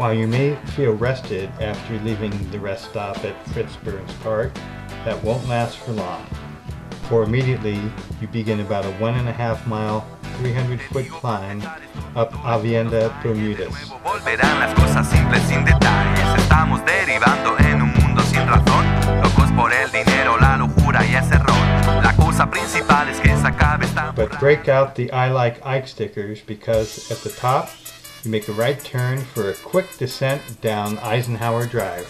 While you may feel rested after leaving the rest stop at Fritz Burns Park, that won't last for long. For immediately you begin about a 1.5 mile, 300-foot climb up Avenida Bermudez. But break out the I Like Ike stickers, because at the top you make a right turn for a quick descent down Eisenhower Drive.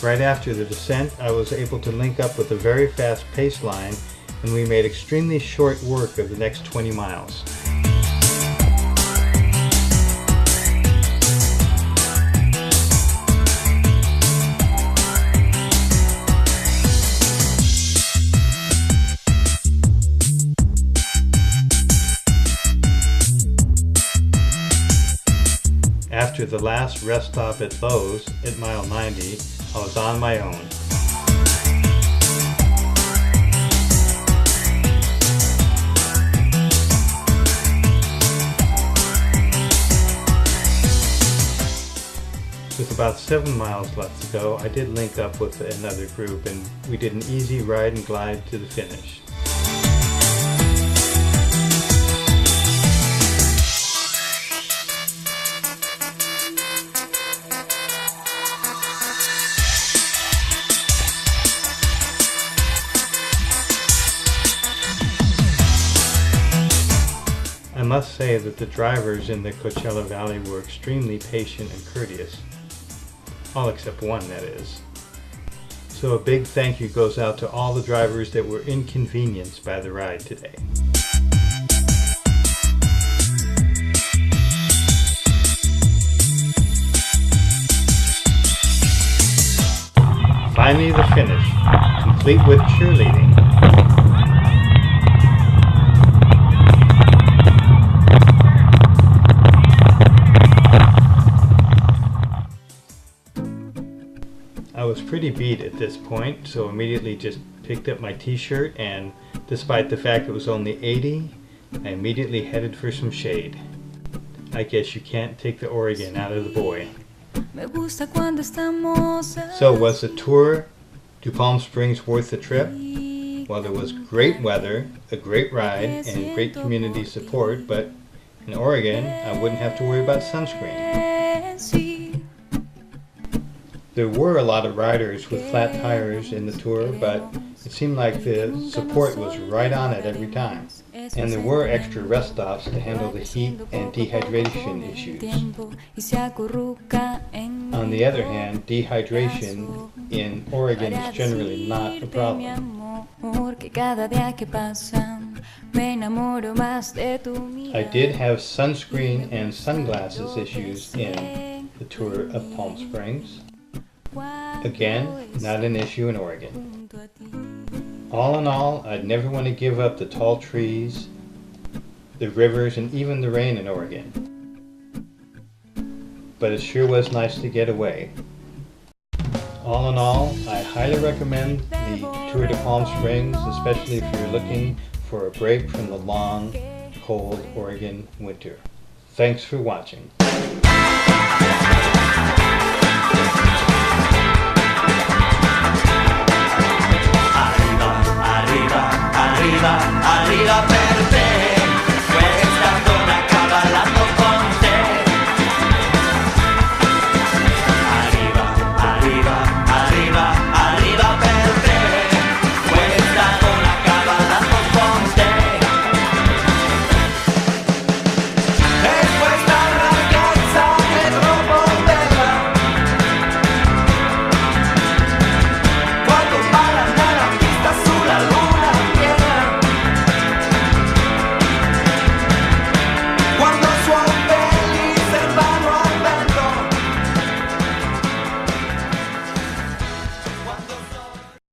Right after the descent, I was able to link up with a very fast pace line, and we made extremely short work of the next 20 miles. After the last rest stop at Lowe's at mile 90, I was on my own. With about 7 miles left to go, I did link up with another group, and we did an easy ride and glide to the finish. I must say that the drivers in the Coachella Valley were extremely patient and courteous. All except one, that is. So a big thank you goes out to all the drivers that were inconvenienced by the ride today. Finally the finish, complete with cheerleading. I was pretty beat at this point, so immediately just picked up my t-shirt, and despite the fact it was only 80, I immediately headed for some shade. I guess you can't take the Oregon out of the boy. So was the tour to Palm Springs worth the trip? Well, there was great weather, a great ride, and great community support, but in Oregon I wouldn't have to worry about sunscreen. There were a lot of riders with flat tires in the tour, but it seemed like the support was right on it every time. And there were extra rest stops to handle the heat and dehydration issues. On the other hand, dehydration in Oregon is generally not a problem. I did have sunscreen and sunglasses issues in the tour of Palm Springs. Again, not an issue in Oregon. All in all, I'd never want to give up the tall trees, the rivers, and even the rain in Oregon. But it sure was nice to get away. All in all, I highly recommend the Tour de Palm Springs, especially if you're looking for a break from the long, cold Oregon winter. Thanks for watching.